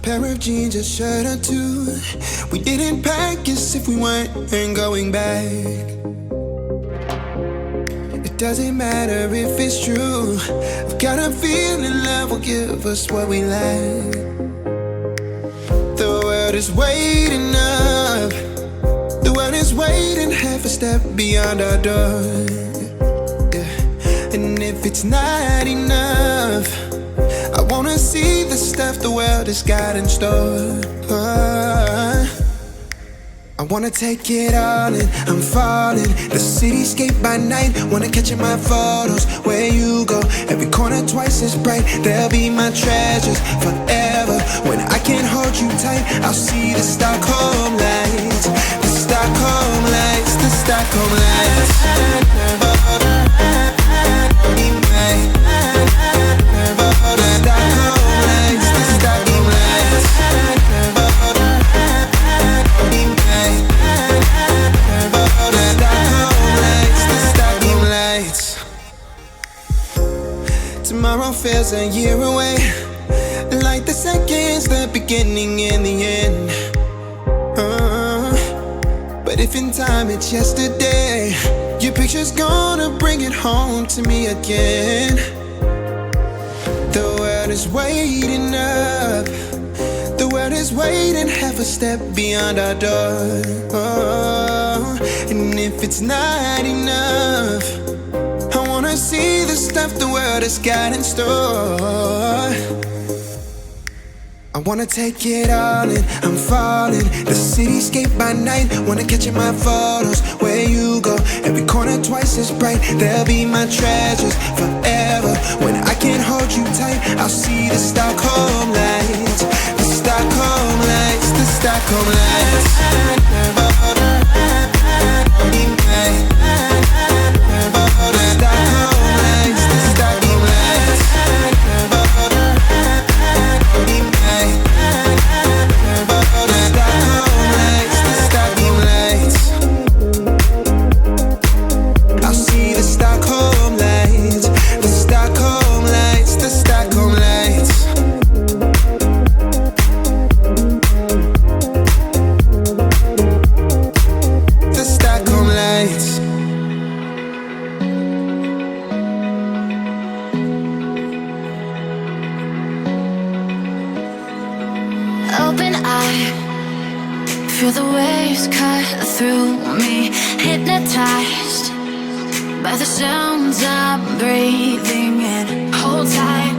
Pair of jeans, a shirt or two. We didn't pack as if we weren't going back. It doesn't matter if it's true. I've got a feeling love will give us what we lack. The world is waiting up. The world is waiting half a step beyond our door. Yeah. And if it's not enough, I wanna see the stuff the world has got in store. I wanna take it all in, I'm falling. The cityscape by night, wanna catch in my photos. Where you go, every corner twice as bright. They'll be my treasures forever. When I can't hold you tight, I'll see the Stockholm lights. The Stockholm lights, the Stockholm lights. Tomorrow feels a year away, like the seconds, the beginning and the end. But if in time it's yesterday, your picture's gonna bring it home to me again. The world is waiting up. The world is waiting half a step beyond our door. And if it's not enough, I wanna see the stuff the world has got in store. I wanna take it all in, I'm falling. The cityscape by night, wanna catch in my photos. Where you go, every corner twice as bright. They'll be my treasures forever. When I can't hold you tight, I'll see the Stockholm lights. The Stockholm lights, the Stockholm lights. Open eye, feel the waves cut through me. Hypnotized by the sounds I'm breathing in. Hold tight,